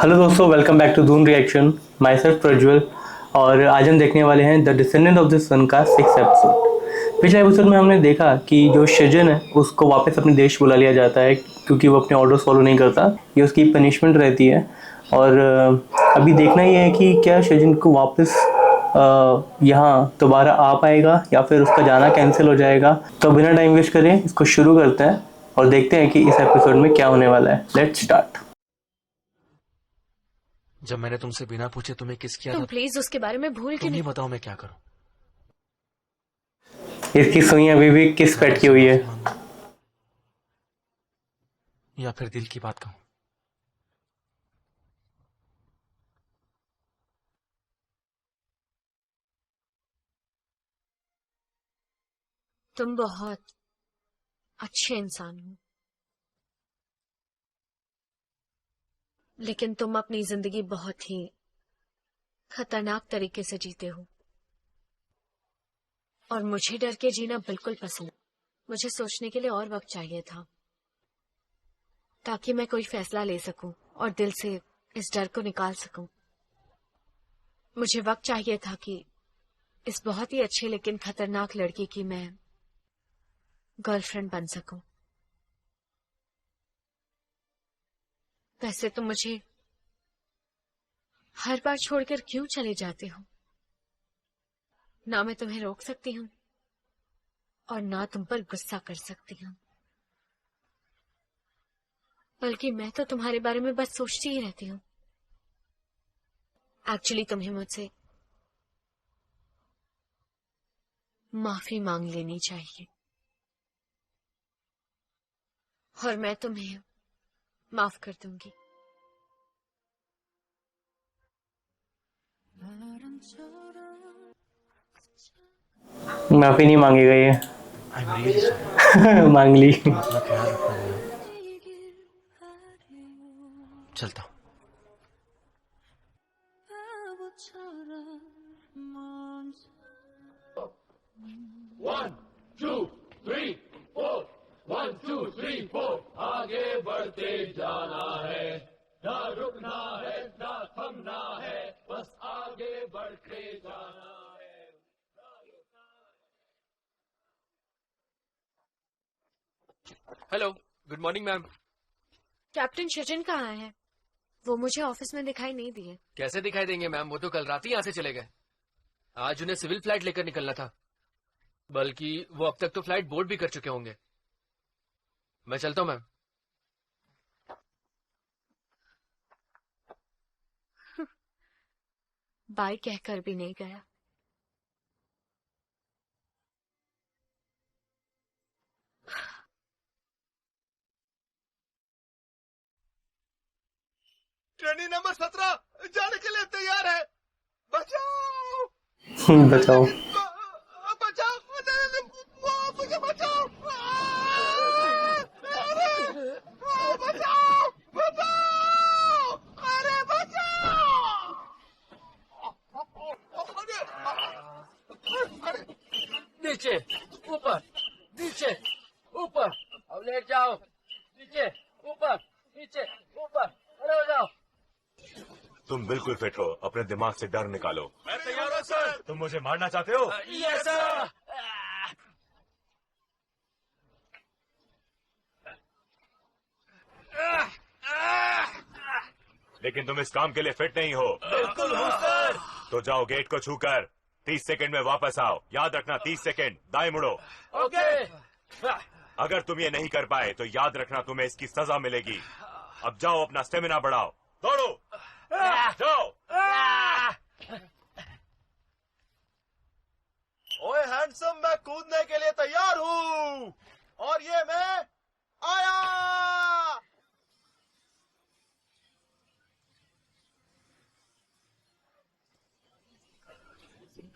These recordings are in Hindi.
हेलो दोस्तों, वेलकम बैक टू धूम रिएक्शन। My self Prajwal. और आज हम देखने वाले हैं द डिसेंडेंट ऑफ द सन का 6 एपिसोड। पिछले एपिसोड में हमने देखा कि जो शजन है उसको वापस अपने देश बुला लिया जाता है क्योंकि वो अपने ऑर्डर्स फॉलो नहीं करता। ये उसकी पनिशमेंट रहती है। और अभी देखना ही है कि क्या शजन को वापस यहाँ दोबारा आ पाएगा या फिर उसका जाना कैंसिल हो जाएगा। तो बिना टाइम वेस्ट करें इसको शुरू करते हैं और देखते हैं कि इस एपिसोड में क्या होने वाला है। Let's start. जब मैंने तुमसे बिना पूछे तुम्हें किस किया तुम था, प्लीज उसके बारे में भूल के तुम ही नहीं। बताओ मैं क्या करूं। इसकी सुई अभी भी किस मैं पेट की तुमसे हुई है? माफी मांगूं या फिर दिल की बात कहूं। तुम बहुत अच्छे इंसान हो, लेकिन तुम अपनी जिंदगी बहुत ही खतरनाक तरीके से जीते हो। और मुझे डर के जीना बिल्कुल पसंद। मुझे सोचने के लिए और वक्त चाहिए था ताकि मैं कोई फैसला ले सकूं और दिल से इस डर को निकाल सकूं। मुझे वक्त चाहिए था कि इस बहुत ही अच्छे लेकिन खतरनाक लड़की की मैं गर्लफ्रेंड बन सकूं। वैसे तो मुझे हर बार छोड़कर क्यों चले जाते हो? ना मैं तुम्हें रोक सकती हूँ और ना तुम पर गुस्सा कर सकती हूँ, बल्कि मैं तो तुम्हारे बारे में बस सोचती ही रहती हूँ। एक्चुअली तुम्हें मुझसे माफी मांग लेनी चाहिए और मैं तुम्हें माफ कर दूंगी। माफी नहीं मांगेगा ये। I am really sorry. मांग ली। तुम अपना ख्याल रखना नेहा। चलता हूं। One two three four, one two three four, आगे बढ़ते जाना है, ना रुकना है ना थमना है, बस आगे बढ़ते जाना है। Hello, good morning ma'am. Captain Sachin कहाँ है? वो मुझे ऑफिस में दिखाई नहीं दिए। कैसे दिखाई देंगे मैम, वो तो कल रात ही यहाँ से चले गए। आज उन्हें सिविल फ्लाइट लेकर निकलना था, बल्कि वो अब तक तो फ्लाइट बोर्ड भी कर चुके होंगे। मैं चलता हूँ मैम। बाय कहकर भी नहीं गया। ट्रेनी नंबर 17 जाने के लिए तैयार है। बचाओ बचाओ। बचाओ, मुझे बचाओ, बचाओ बचाओ, अरे बचाओ। नीचे, ऊपर, नीचे, ऊपर। अब लेट जाओ। नीचे, ऊपर, नीचे, ऊपर। खड़े हो जाओ। तुम बिल्कुल फिट हो, अपने दिमाग से डर निकालो। मैं तैयार हूँ सर। तुम मुझे मारना चाहते हो? Yes sir. लेकिन तुम इस काम के लिए फिट नहीं हो। बिल्कुल हूँ सर। तो जाओ, गेट को छूकर 30 सेकंड में वापस आओ। याद रखना, 30 सेकंड। दाएं मुड़ो। ओके। अगर तुम ये नहीं कर पाए तो याद रखना तुम्हें इसकी सजा मिलेगी। अब जाओ, अपना स्टेमिना बढ़ाओ। दौड़ो, जाओ। ओए हैंडसम, मैं कूदने के लिए तैयार हूँ और ये मैं आया।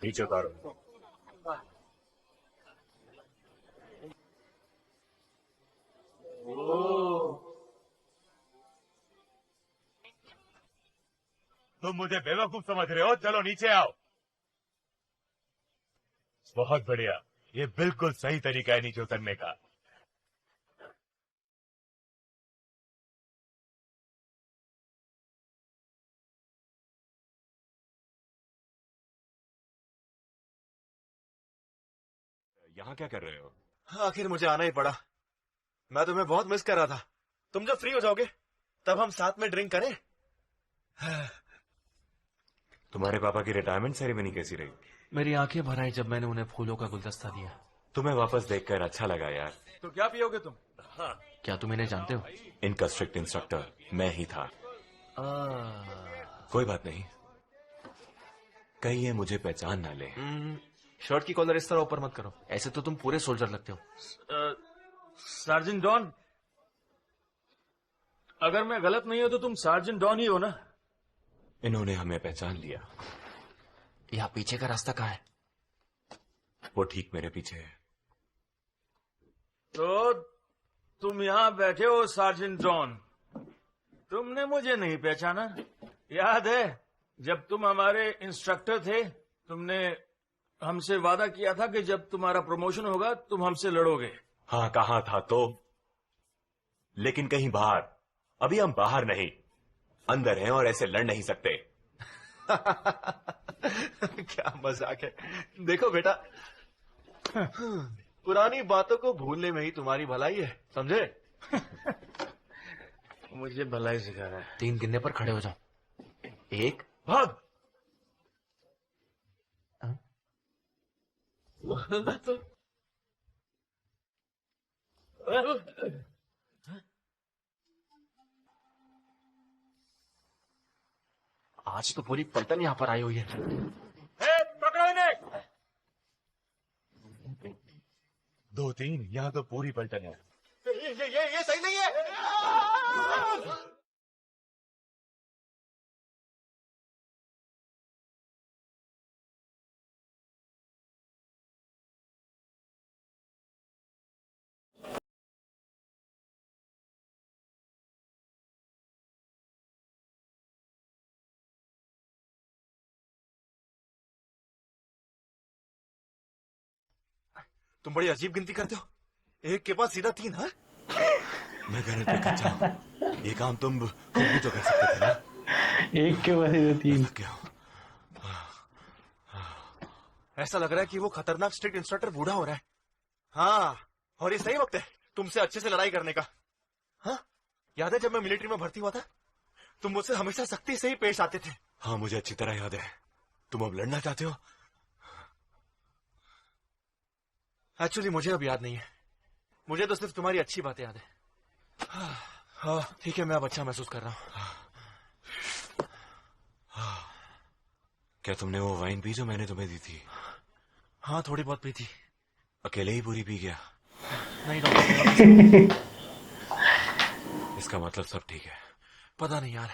नीचे उतारो। तुम मुझे बेवकूफ समझ रहे हो? चलो नीचे आओ। बहुत बढ़िया, ये बिल्कुल सही तरीका है नीचे उतरने का। यहाँ क्या कर रहे हो? आखिर मुझे आना ही पड़ा। मैं तुम्हें बहुत मिस कर रहा था। तुम जब फ्री हो जाओगे तब हम साथ में ड्रिंक करें। तुम्हारे पापा की रिटायरमेंट सेरेमनी कैसी रही? मेरी आंखें भर आई जब मैंने उन्हें फूलों का गुलदस्ता दिया। तुम्हें वापस देखकर अच्छा लगा यार। तो क्या पियोगे तुम? क्या तुम इन्हें जानते हो? इनका स्ट्रिक्ट इंस्ट्रक्टर मैं ही था। कोई बात नहीं, कहीं ये मुझे पहचान ना ले। शर्ट की कॉलर इस तरह ऊपर मत करो, ऐसे तो तुम पूरे सोल्जर लगते हो। सार्जेंट डॉन, अगर मैं गलत नहीं हूं तो तुम सार्जेंट डॉन ही हो ना? इन्होंने हमें पहचान लिया। यहाँ पीछे का रास्ता कहाँ है? वो ठीक मेरे पीछे है। तो तुम यहाँ बैठे हो सार्जेंट डॉन। तुमने मुझे नहीं पहचाना? याद है जब तुम हमारे इंस्ट्रक्टर थे, तुमने हमसे वादा किया था कि जब तुम्हारा प्रमोशन होगा तुम हमसे लड़ोगे। हाँ कहा था तो, लेकिन कहीं बाहर। अभी हम बाहर नहीं, अंदर हैं और ऐसे लड़ नहीं सकते। क्या मजाक है। देखो बेटा, पुरानी बातों को भूलने में ही तुम्हारी भलाई है, समझे? मुझे भलाई सिखा रहा है। 3 गिनने पर खड़े हो जाओ। 1, भाग। आज तो पूरी पलटन यहाँ पर आई हुई है। पकड़ो इन्हें। 2 3, यहाँ तो पूरी पलटन है। ये सही नहीं है। तुम बड़ी अजीब गिनती करते हो। 1 के पास सीधा 3। हाँ, मैं गलत पे कच्चा हूं। ये काम तुम खुद भी तो कर सकते थे ना। एक के बाद 3। थक गया हूं। ऐसा लग रहा है कि वो खतरनाक स्ट्रिक्ट इंस्ट्रक्टर बूढ़ा हो रहा है। हाँ, और ये सही वक्त है तुमसे अच्छे से लड़ाई करने का। हाँ, याद है जब मैं मिलिट्री में भर्ती हुआ था, तुम मुझसे हमेशा सख्ती से ही पेश आते थे। हाँ मुझे अच्छी तरह याद है। तुम अब लड़ना चाहते हो? एक्चुअली मुझे अब याद नहीं है, मुझे तो सिर्फ तुम्हारी अच्छी बातें याद है। हाँ ठीक है, मैं अब अच्छा महसूस कर रहा हूँ। क्या तुमने वो वाइन पी जो मैंने तुम्हें दी थी? हाँ थोड़ी बहुत पी थी। अकेले ही पूरी पी गया? नहीं डॉक्टर, इसका मतलब सब ठीक है। पता नहीं यार,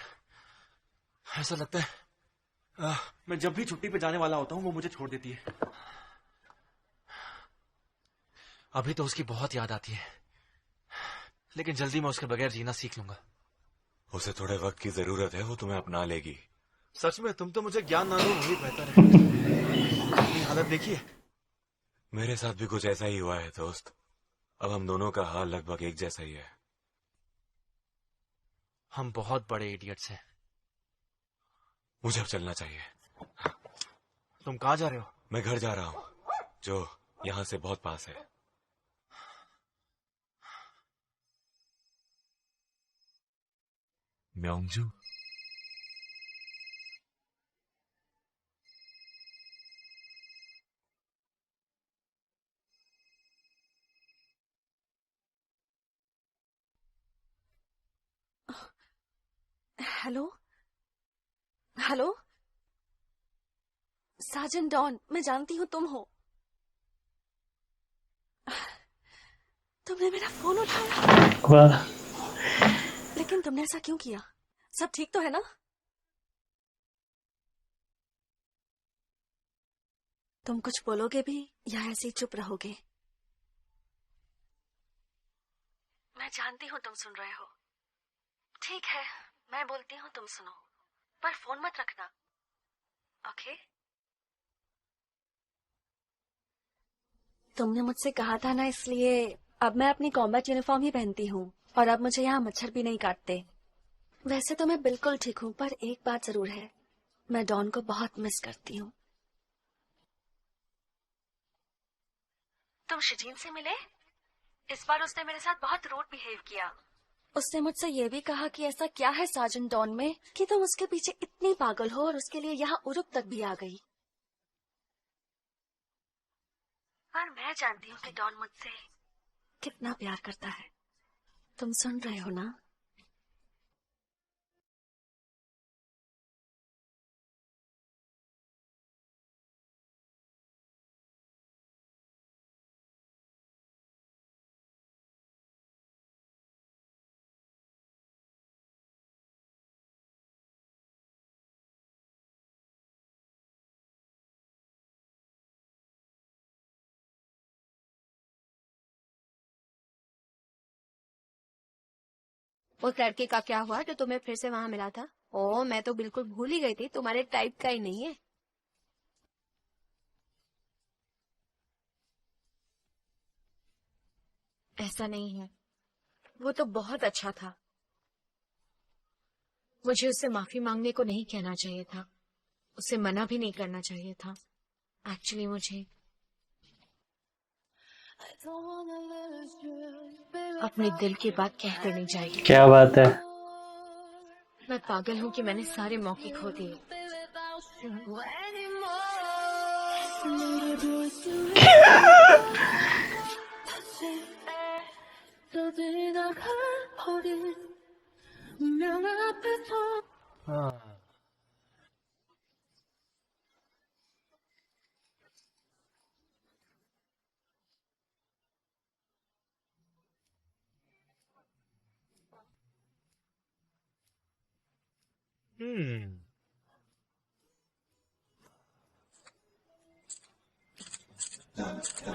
ऐसा लगता है मैं जब भी छुट्टी पे जाने वाला होता हूँ वो मुझे छोड़ देती है। अभी तो उसकी बहुत याद आती है, लेकिन जल्दी मैं उसके बगैर जीना सीख लूंगा। उसे थोड़े वक्त की जरूरत है, वो तुम्हें अपना लेगी। सच में तुम तो मुझे ज्ञान ना दो वही बेहतर है। अपनी हालत देखिए। मेरे साथ भी कुछ ऐसा ही हुआ है दोस्त। अब हम दोनों का हाल लगभग एक जैसा ही है। हम बहुत बड़े इडियट्स हैं। मुझे अब चलना चाहिए। तुम कहाँ जा रहे हो? मैं घर जा रहा हूँ, जो यहाँ से बहुत पास है। म्योंगजू। हेलो हेलो, साजन डॉन, मैं जानती हूँ तुम हो। तुमने मेरा फोन उठाया। वाह। लेकिन तुमने ऐसा क्यों किया? सब ठीक तो है ना? तुम कुछ बोलोगे भी या ऐसे ही चुप रहोगे? मैं जानती हूँ तुम सुन रहे हो। ठीक है, मैं बोलती हूँ तुम सुनो, पर फोन मत रखना, ओके? तुमने मुझसे कहा था ना, इसलिए अब मैं अपनी कॉम्बैट यूनिफॉर्म ही पहनती हूँ और अब मुझे यहाँ मच्छर भी नहीं काटते। वैसे तो मैं बिल्कुल ठीक हूँ, पर एक बात जरूर है, मैं डॉन को बहुत मिस करती हूँ। तुम शिजीन से मिले? इस बार उसने मेरे साथ बहुत रूड बिहेव किया। उसने मुझसे ये भी कहा कि ऐसा क्या है साजन डॉन में कि तुम उसके पीछे इतनी पागल हो और उसके लिए यहाँ उरुक तक भी आ गई। पर मैं जानती हूँ कि डॉन मुझसे कितना प्यार करता है। तुम सुन रहे हो ना? उस लड़के का क्या हुआ जो तुम्हें फिर से वहां मिला था? ओ, मैं तो बिल्कुल भूल ही गई थी, तुम्हारे टाइप का ही नहीं है। ऐसा नहीं है, वो तो बहुत अच्छा था। मुझे उससे माफी मांगने को नहीं कहना चाहिए था, उसे मना भी नहीं करना चाहिए था। एक्चुअली मुझे अपने दिल की बात कह देनी चाहिए। क्या बात है। मैं पागल हूँ कि मैंने सारे मौके खो दिए।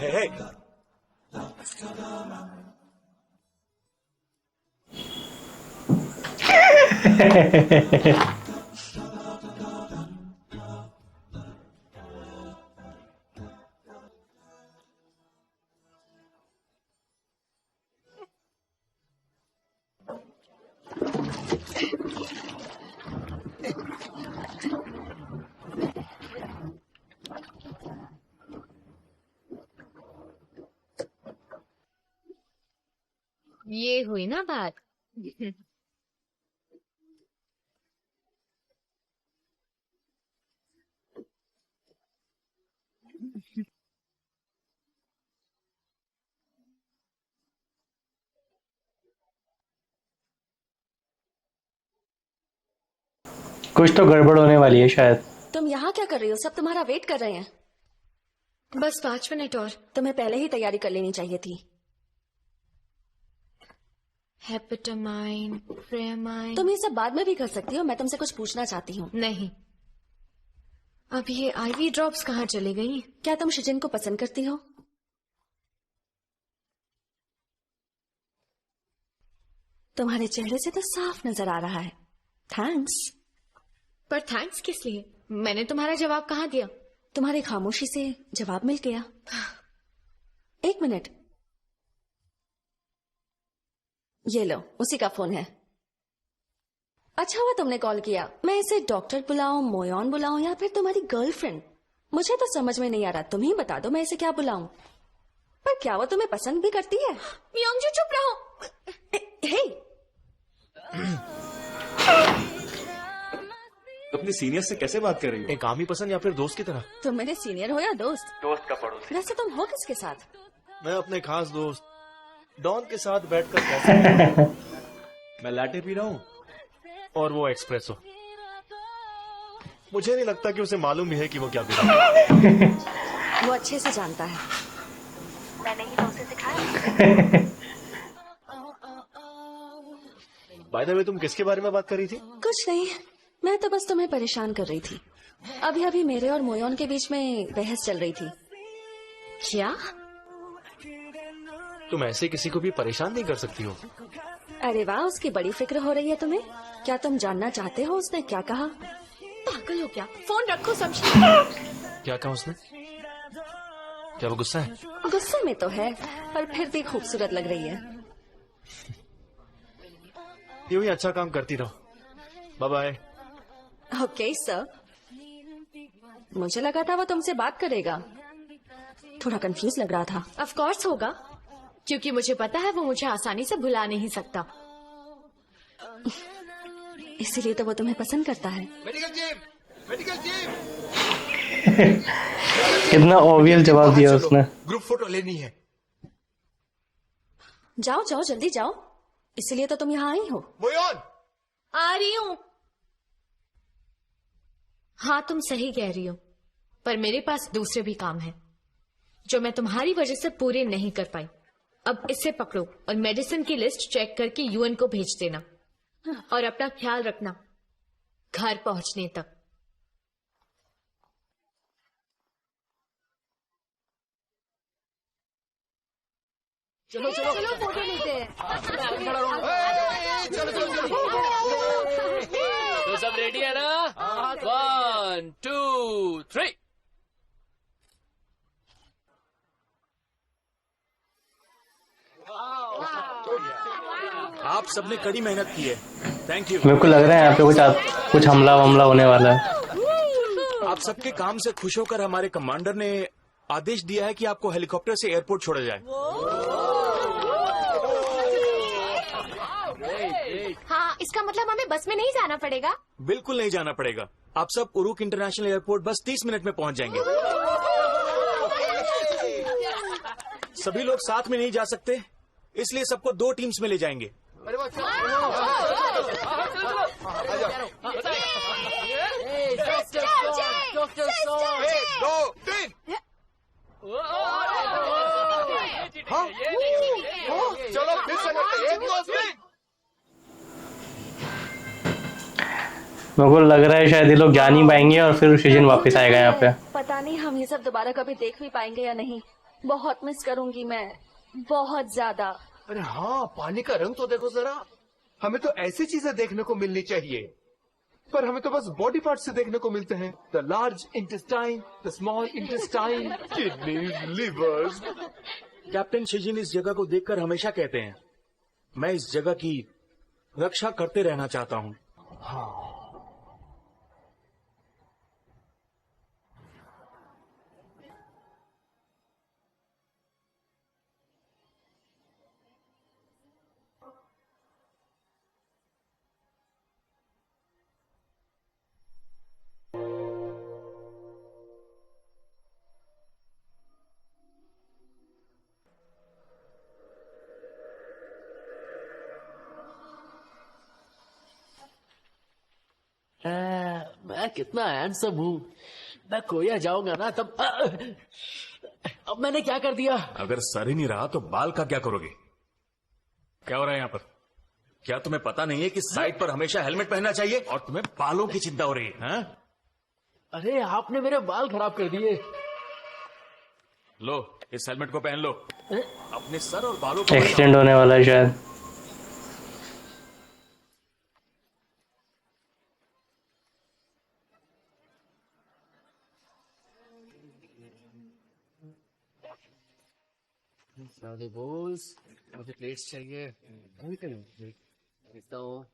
हे हे, ये हुई ना बात। कुछ तो गड़बड़ होने वाली है शायद। तुम यहाँ क्या कर रही हो? सब तुम्हारा वेट कर रहे हैं। बस 5 मिनट और। तुम्हें पहले ही तैयारी कर लेनी चाहिए थी। हेपेटामाइन, फ्रेमाइन। तुम ये सब बाद में भी कर सकती हो। मैं तुमसे कुछ पूछना चाहती हूँ। नहीं। अब ये आईवी ड्रॉप्स कहाँ चली गई? क्या तुम शिजिन को पसंद करती हो? तुम्हारे चेहरे से तो साफ नजर आ रहा है। थैंक्स। पर थैंक्स किस लिए? मैंने तुम्हारा जवाब कहाँ दिया? तुम्हारी खामोशी से जवाब मिल गया। 1 मिनट, ये लो, उसी का फोन है। अच्छा हुआ तुमने कॉल किया। मैं इसे डॉक्टर बुलाऊं, मोयन बुलाऊं या फिर तुम्हारी गर्लफ्रेंड? मुझे तो समझ में नहीं आ रहा। तुम ही बता दो मैं इसे क्या बुलाऊं। पर क्या वो तुम्हें पसंद भी करती है? मियोंगजू चुप रहो। हे, अपने सीनियर से कैसे बात कर रही हो? एक आमी पसंद या फिर दोस्त की तरह? तुम मेरे सीनियर हो या दोस्त? दोस्त का पड़ोसी। वैसे तुम हो किसके साथ? मैं अपने खास दोस्त डॉन के साथ बैठकर कैसे मैं लाटे पी रहा हूँ और वो एक्सप्रेसो। मुझे नहीं लगता कि उसे मालूम भी है कि वो क्या पी रहा है। वो अच्छे से जानता है। मैंने ही तो उसे सिखाया। बाय द वे, तुम किसके बारे में बात कर रही थी? कुछ नहीं, मैं तो बस तुम्हें परेशान कर रही थी। अभी अभी मेरे और मोयन के बीच में बहस चल रही थी। क्या? तुम ऐसे किसी को भी परेशान नहीं कर सकती हो। अरे वाह, उसकी बड़ी फिक्र हो रही है तुम्हें। क्या तुम जानना चाहते हो उसने क्या कहा? पागल हो क्या? फोन रखो समझी। क्या कहा उसने? क्या वो गुस्सा है? गुस्से में तो है, पर फिर भी खूबसूरत लग रही है। यूं ही अच्छा काम करती रहो। Bye bye. Okay sir. मुझे लगा था वो तुमसे बात करेगा। थोड़ा कंफ्यूज लग रहा था। ऑफ कोर्स होगा, क्योंकि मुझे पता है वो मुझे आसानी से भुला नहीं सकता। इसीलिए तो वो तुम्हें पसंद करता है। कितना ऑब्वियस जवाब दिया उसने। ग्रुप फोटो लेनी है। जाओ जाओ जल्दी जाओ, इसीलिए तो तुम यहाँ आई हो। मोयन, आ रही हूँ। हाँ तुम सही कह रही हो, पर मेरे पास दूसरे भी काम है जो मैं तुम्हारी वजह से पूरे नहीं कर पाई। अब इसे पकड़ो और मेडिसिन की लिस्ट चेक करके यूएन को भेज देना, और अपना ख्याल रखना घर पहुंचने तक। चलो चलो चलो फोटो लेते हैं। तो सब रेडी है ना? 1 2 3। आप सबने कड़ी मेहनत की है, थैंक यू। मेरे को लग रहा है यहाँ पे कुछ हमला वमला होने वाला है। आप सबके काम से खुश होकर हमारे कमांडर ने आदेश दिया है कि आपको हेलीकॉप्टर से एयरपोर्ट छोड़ा जाए। हाँ, इसका मतलब हमें बस में नहीं जाना पड़ेगा। बिल्कुल नहीं जाना पड़ेगा, आप सब उरुक इंटरनेशनल एयरपोर्ट बस 30 मिनट में पहुंच जाएंगे। सभी लोग साथ में नहीं जा सकते, इसलिए सबको 2 टीम्स में ले जाएंगे। चलो फिर से करते हैं। 1 2 3। मेरे को लग रहा है शायद ये लोग जा नहीं पाएंगे और फिर सृजन वापस आएगा यहाँ पे। पता नहीं हम ये सब दोबारा कभी देख भी पाएंगे या नहीं। बहुत मिस करूंगी मैं, बहुत ज्यादा। अरे हाँ, पानी का रंग तो देखो जरा। हमें तो ऐसी चीजें देखने को मिलनी चाहिए, पर हमें तो बस बॉडी पार्ट से देखने को मिलते हैं। The large intestine, the small intestine, kidneys, levers. Captain शिजिन इस जगह को देखकर हमेशा कहते हैं, मैं इस जगह की रक्षा करते रहना चाहता हूँ। मैं कितना हैंडसम हूँ। मैं खोया जाऊंगा ना तब। अब मैंने क्या कर दिया? अगर सर ही नहीं रहा तो बाल का क्या करोगे? क्या हो रहा है यहाँ पर? क्या तुम्हें पता नहीं है कि साइड पर हमेशा हेलमेट पहनना चाहिए और तुम्हें बालों की चिंता हो रही है? हाँ? अरे आपने मेरे बाल खराब कर दिए। लो इस हेलमेट को पहन लो, अपने सर और बालों को एक्सीडेंट होने वाला है शायद। सारे बोल्स, मुझे प्लेट्स चाहिए। देखता हूँ।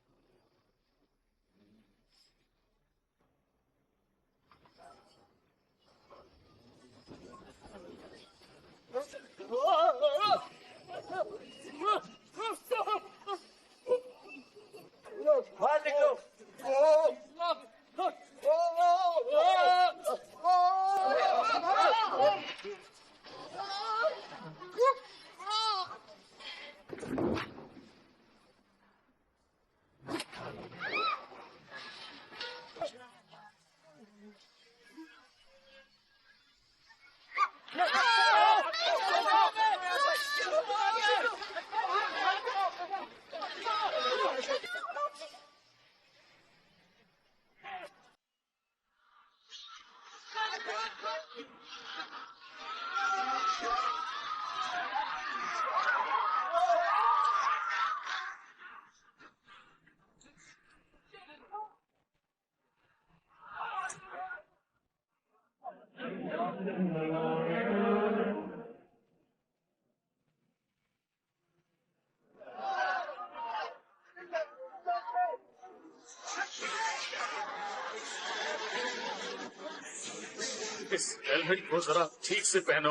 इस हेलमेट को जरा ठीक से पहनो।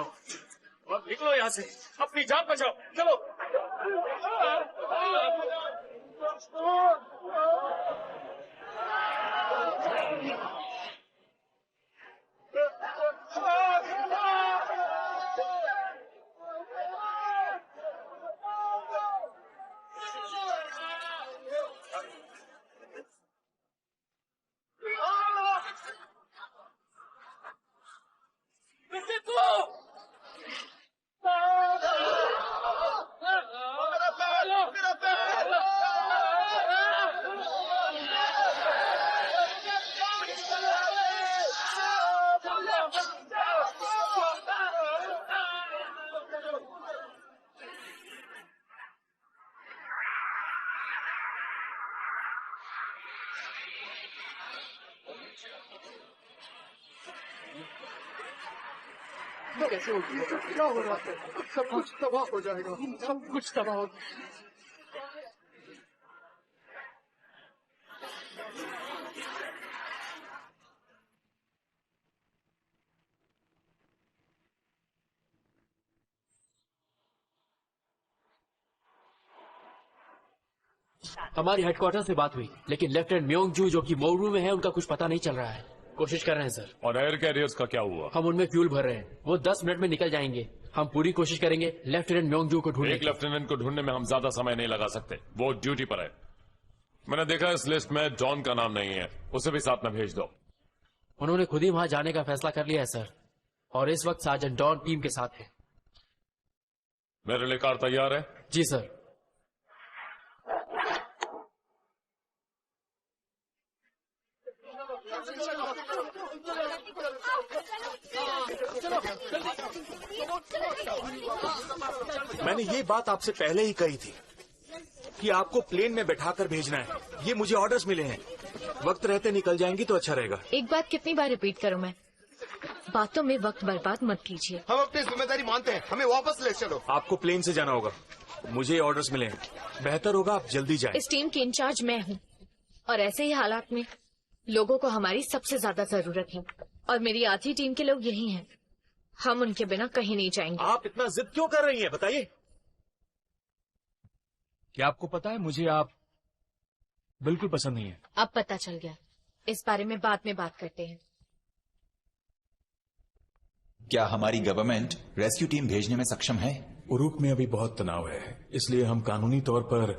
निकलो यहाँ से, अपनी जान बचाओ, चलो। कैसे होगी? क्या हो रहा है? सब कुछ तबाह हो जाएगा, सब कुछ तबाह हो। हमारी हेडक्वार्टर से बात हुई, लेकिन लेफ्टिनेंट म्योंगजू जो कि मोरू में है, उनका कुछ पता नहीं चल रहा है। कोशिश कर रहे हैं सर। और एयर कैरियर्स का क्या हुआ? हम उनमें फ्यूल भर रहे हैं, वो 10 मिनट में निकल जाएंगे। हम पूरी कोशिश करेंगे लेफ्टिनेंट म्योंगजू को ढूंढने एक की। लेफ्टिनेंट को ढूंढने में हम ज्यादा समय नहीं लगा सकते, वो ड्यूटी पर है। मैंने देखा इस लिस्ट में जॉन का नाम नहीं है, उसे भी साथ में भेज दो। उन्होंने खुद ही वहां जाने का फैसला कर लिया है सर, और इस वक्त सार्जेंट डॉन टीम के साथ है। मेरे लिए कार तैयार है? जी सर। मैंने ये बात आपसे पहले ही कही थी कि आपको प्लेन में बैठाकर भेजना है। ये मुझे ऑर्डर्स मिले हैं, वक्त रहते निकल जाएंगी तो अच्छा रहेगा। एक बात कितनी बार रिपीट करूं मैं? बातों में वक्त बर्बाद मत कीजिए। हम अपनी जिम्मेदारी मानते हैं, हमें वापस ले चलो। आपको प्लेन से जाना होगा, मुझे ऑर्डर्स मिले हैं। बेहतर होगा आप जल्दी जाएं। इस टीम की इंचार्ज मैं हूं, और ऐसे ही हालात में लोगों को हमारी सबसे ज्यादा जरूरत है, और मेरी आधी टीम के लोग यही हैं। हम उनके बिना कहीं नहीं जाएंगे। आप इतना जिद क्यों कर रही हैं, बताइए। क्या आपको पता है, मुझे आप बिल्कुल पसंद नहीं है। अब पता चल गया, इस बारे में बाद में बात करते हैं। क्या हमारी गवर्नमेंट रेस्क्यू टीम भेजने में सक्षम है? उरूक में अभी बहुत तनाव है, इसलिए हम कानूनी तौर पर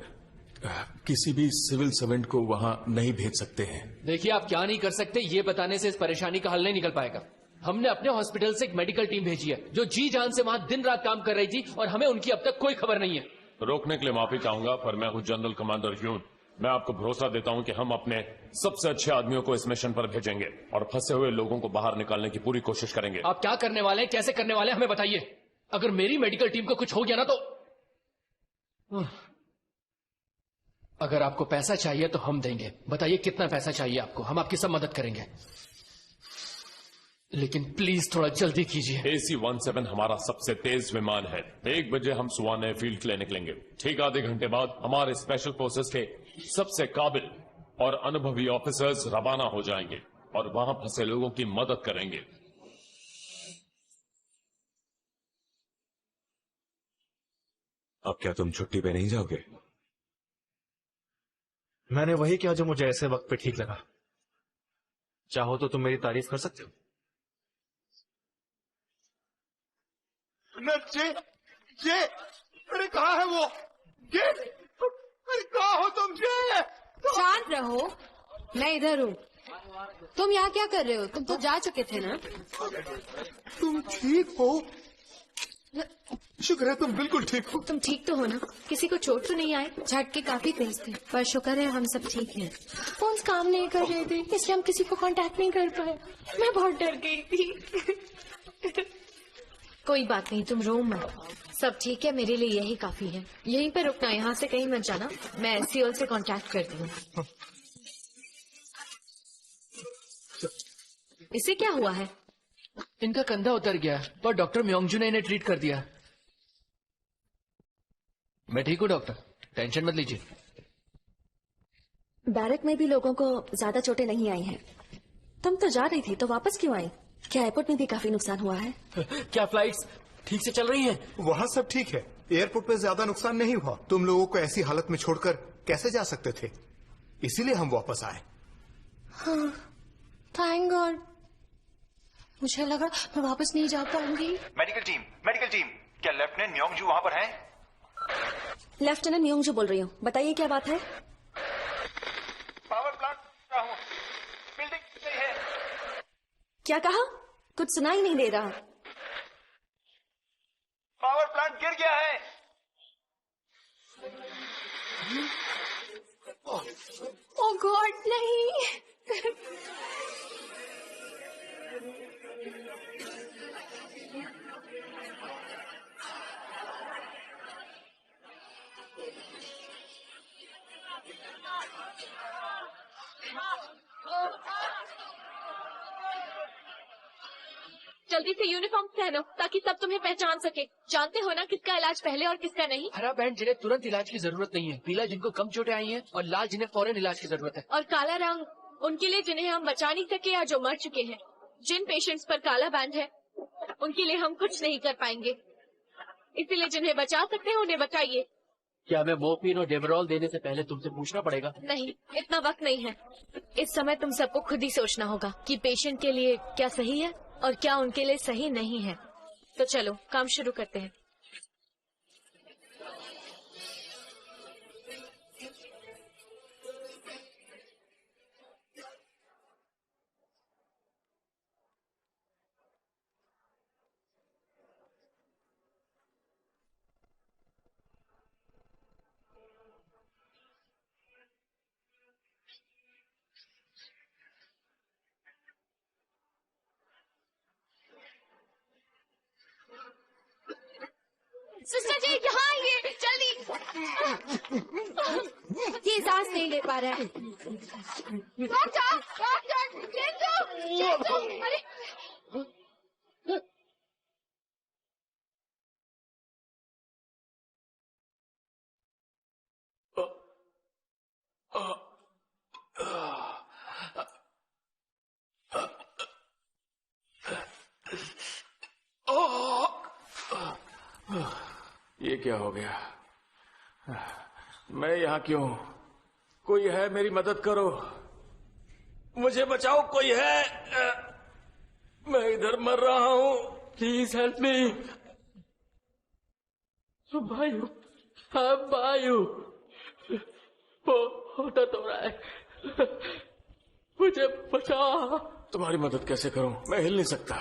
किसी भी सिविल सर्वेंट को वहां नहीं भेज सकते हैं। देखिए, आप क्या नहीं कर सकते ये बताने से इस परेशानी का हल नहीं निकल पाएगा। हमने अपने हॉस्पिटल से एक मेडिकल टीम भेजी है जो जी जान से वहां दिन रात काम कर रही थी, और हमें उनकी अब तक कोई खबर नहीं है। रोकने के लिए माफी चाहूंगा, पर मैं हूं जनरल कमांडर ह्यून। मैं आपको भरोसा देता हूं कि हम अपने सबसे अच्छे आदमियों को इस मिशन पर भेजेंगे और फंसे हुए लोगों को बाहर निकालने की पूरी कोशिश करेंगे। आप क्या करने वाले हैं, कैसे करने वाले हैं, हमें बताइए। अगर मेरी मेडिकल टीम को कुछ हो गया ना तो अगर आपको पैसा चाहिए तो हम देंगे। बताइए कितना पैसा चाहिए आपको, हम आपकी सब मदद करेंगे, लेकिन प्लीज थोड़ा जल्दी कीजिए। AC-17 हमारा सबसे तेज विमान है। 1 बजे हम सुवाने फील्ड के लिए निकलेंगे। ठीक आधे घंटे बाद हमारे स्पेशल फोर्सेस के सबसे काबिल और अनुभवी ऑफिसर्स रवाना हो जाएंगे और वहां फंसे लोगों की मदद करेंगे। अब क्या तुम छुट्टी पे नहीं जाओगे? मैंने वही किया जो मुझे ऐसे वक्त पे ठीक लगा। चाहो तो तुम मेरी तारीफ कर सकते हो। ये अरे कहाँ है वो? ये अरे कहाँ हो तुम? ये शांत रहो, मैं इधर हूँ। तुम यहाँ क्या कर रहे हो? तुम तो जा चुके थे ना। तुम ठीक हो? शुक्र है तुम बिल्कुल ठीक हो। तुम ठीक तो हो ना? किसी को चोट तो नहीं आए? झटके काफी तेज थे, पर शुक्र है हम सब ठीक हैं। फोन काम नहीं कर रहे थे, इसलिए हम किसी को कांटेक्ट नहीं कर पाए। मैं बहुत डर गई थी। कोई बात नहीं, तुम रो मत। सब ठीक है, मेरे लिए यही काफी है। यहीं पर रुकना, यहाँ से कहीं मत जाना। मैं SCL से कांटेक्ट करती हूँ। इसे क्या हुआ है? इनका कंधा उतर गया, पर डॉक्टर म्योंगजू ने इन्हें ट्रीट कर दिया। मैं ठीक हूँ डॉक्टर, टेंशन मत लीजिए। बैरक में भी लोगों को ज्यादा चोटें नहीं आई हैं। तुम तो जा रही थी, तो वापस क्यों आई? क्या एयरपोर्ट में भी काफी नुकसान हुआ है? क्या फ्लाइट्स ठीक से चल रही हैं? वहाँ सब ठीक है, एयरपोर्ट पे ज्यादा नुकसान नहीं हुआ। तुम लोगों को ऐसी हालत में छोड़कर कैसे जा सकते थे, इसीलिए हम वापस आए। हाँ, थैंक गॉड। मुझे लगा मैं वापस नहीं जा पाऊंगी। मेडिकल टीम, क्या लेफ्टिनेंट न्योंगजू वहाँ पर है? लेफ्टिनेंट न्योंगजू बोल रही हूँ, बताइए क्या बात है? पावर प्लांट का हूँ, बिल्डिंग से है। क्या कहा? कुछ सुनाई नहीं दे रहा। पावर प्लांट गिर गया है। ओ गॉड, नहीं। जल्दी से यूनिफॉर्म पहनो ताकि सब तुम्हें पहचान सके। जानते हो ना किसका इलाज पहले और किसका नहीं। हरा बैंड जिन्हें तुरंत इलाज की जरूरत नहीं है, पीला जिनको कम चोटें आई हैं, और लाल जिन्हें फौरन इलाज की जरूरत है। और काला रंग उनके लिए जिन्हें हम बचा नहीं सके या जो मर चुके हैं। जिन पेशेंट्स पर काला बैंड है उनके लिए हम कुछ नहीं कर पाएंगे, इसीलिए जिन्हें बचा सकते हैं उन्हें बचाइए। क्या हमें मोर्फिन और डेमरॉल देने से पहले तुमसे पूछना पड़ेगा? नहीं, इतना वक्त नहीं है। इस समय तुम सबको खुद ही सोचना होगा कि पेशेंट के लिए क्या सही है और क्या उनके लिए सही नहीं है। तो चलो काम शुरू करते हैं। सिस्टर जी यहाँ आइए जल्दी। ये सांस नहीं ले पा रहा है। डॉक्टर, डॉक्टर, चिंटू, अरे ये क्या हो गया? मैं यहाँ क्यों? कोई है, मेरी मदद करो, मुझे बचाओ, कोई है? मैं इधर मर रहा हूँ, प्लीज हेल्प मी। भायू, हाँ भायू, वो दर्द हो रहा है, मुझे बचाओ। तुम्हारी मदद कैसे करूं? मैं हिल नहीं सकता।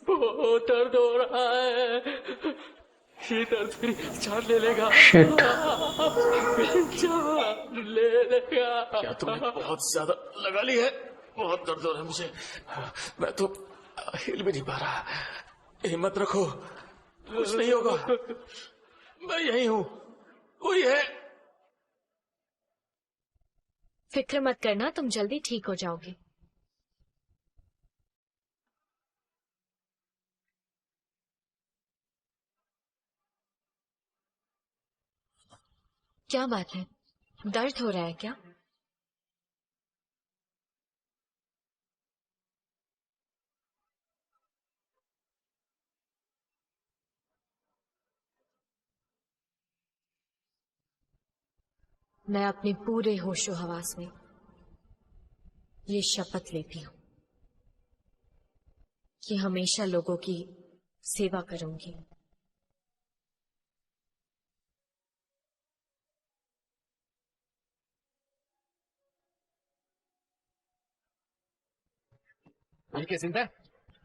वो दर्द हो रहा है, ये दर्द मेरी जान ले लेगा। Shit. जान ले लेगा। क्या तुमने बहुत ज्यादा लगा ली है? बहुत दर्द हो रहा है मुझे, मैं तो हिल भी नहीं पा रहा। हिम्मत रखो, कुछ नहीं होगा, मैं यही हूँ, कोई है? फिक्र मत करना, तुम जल्दी ठीक हो जाओगे। क्या बात है, दर्द हो रहा है क्या? मैं अपने पूरे होशो हवास में ये शपथ लेती हूँ कि हमेशा लोगों की सेवा करूंगी। हल्के चिंता है,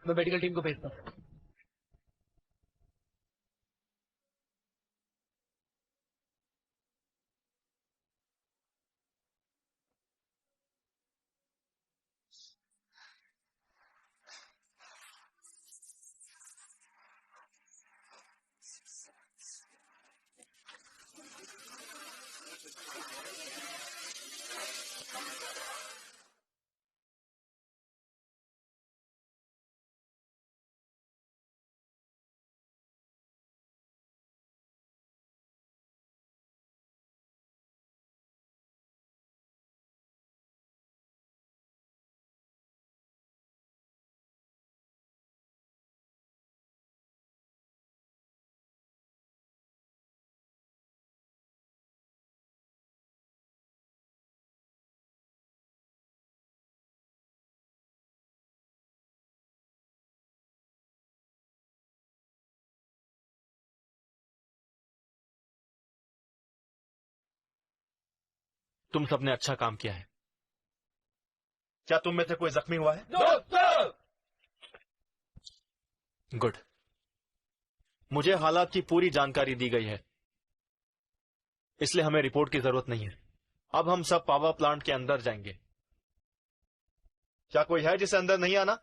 मैं मेडिकल टीम को भेजता हूँ। तुम सबने अच्छा काम किया है। क्या तुम में से कोई जख्मी हुआ है? गुड। मुझे हालात की पूरी जानकारी दी गई है, इसलिए हमें रिपोर्ट की जरूरत नहीं है। अब हम सब पावर प्लांट के अंदर जाएंगे। क्या कोई है जिसे अंदर नहीं आना?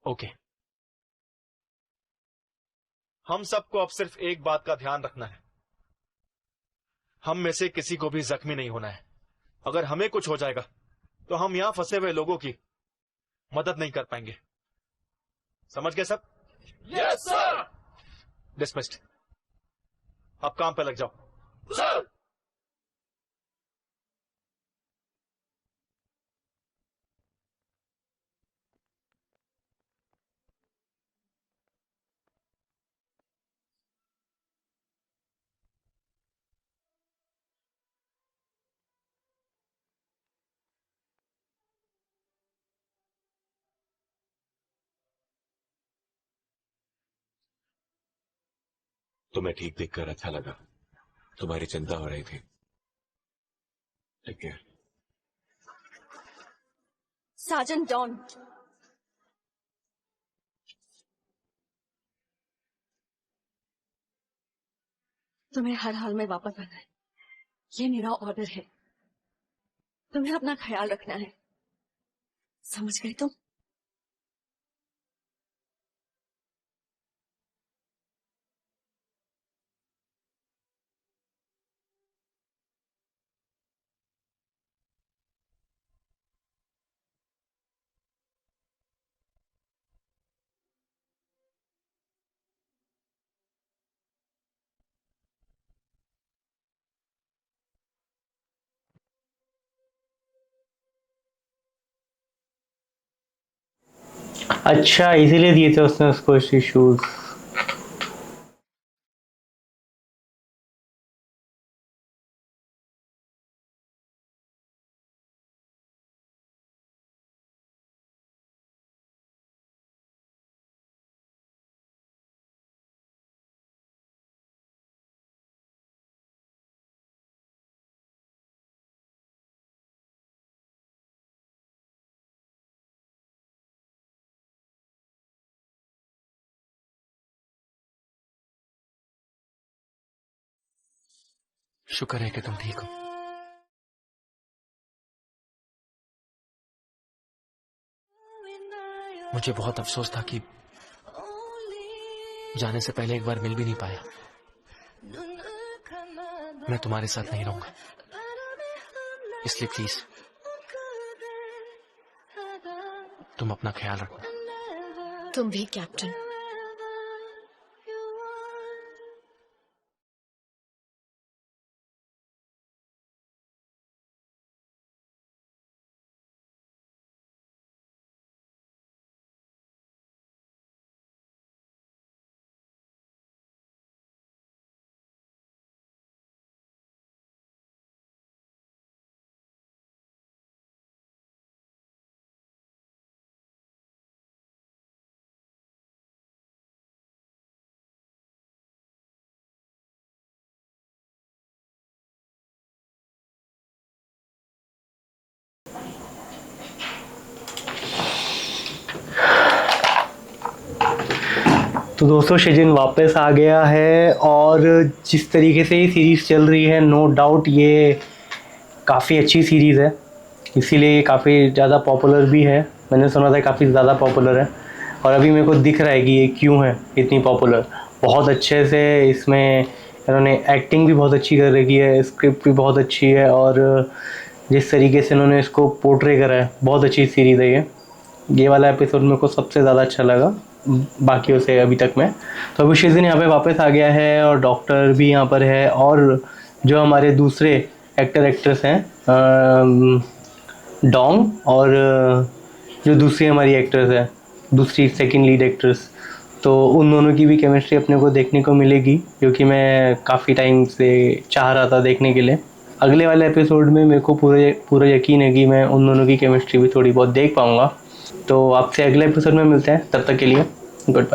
ओके। हम सबको अब सिर्फ एक बात का ध्यान रखना है, हम में से किसी को भी जख्मी नहीं होना है। अगर हमें कुछ हो जाएगा तो हम यहां फंसे हुए लोगों की मदद नहीं कर पाएंगे। समझ गए सब? Yes sir. डिसमिस्ड। अब काम पे लग जाओ। सर। तुम्हें ठीक देखकर अच्छा लगा। तुम्हारी चिंता हो रही थी। ठीक है। साजन डॉन, तुम्हें हर हाल में वापस आना है, ये मेरा ऑर्डर है। तुम्हें अपना ख्याल रखना है, समझ गए तुम? अच्छा, इसीलिए दिए थे उसने उसको शूज। शुक्र है कि तुम ठीक हो। मुझे बहुत अफसोस था कि जाने से पहले एक बार मिल भी नहीं पाया। मैं तुम्हारे साथ नहीं रहूंगा, इसलिए प्लीज तुम अपना ख्याल रखना। तुम भी कैप्टन। तो दोस्तों, शेजिन वापस आ गया है और जिस तरीके से ये सीरीज़ चल रही है, नो डाउट ये काफ़ी अच्छी सीरीज़ है, इसीलिए ये काफ़ी ज़्यादा पॉपुलर भी है। मैंने सुना था काफ़ी ज़्यादा पॉपुलर है और अभी मेरे को दिख रहा है कि ये क्यों है इतनी पॉपुलर। बहुत अच्छे से इसमें इन्होंने एक्टिंग भी बहुत अच्छी कर रखी है, स्क्रिप्ट भी बहुत अच्छी है और जिस तरीके से इन्होंने इसको पोर्ट्रे करा है, बहुत अच्छी सीरीज़ है ये वाला एपिसोड मेरे को सबसे ज़्यादा अच्छा लगा बाकियों से अभी तक में। तो अभी शेजिन यहाँ पे वापस आ गया है और डॉक्टर भी यहाँ पर है और जो हमारे दूसरे एक्टर एक्ट्रेस हैं डोंग और जो दूसरी हमारी एक्ट्रेस है, दूसरी सेकंड लीड एक्ट्रेस, तो उन दोनों की भी केमिस्ट्री अपने को देखने को मिलेगी, जो कि मैं काफ़ी टाइम से चाह रहा था देखने के लिए। अगले वाले एपिसोड में मेरे को पूरा यकीन है कि मैं उन दोनों की केमिस्ट्री भी थोड़ी बहुत देख पाऊँगा। तो आपसे अगले एपिसोड में मिलते हैं, तब तक के लिए गुड बाय।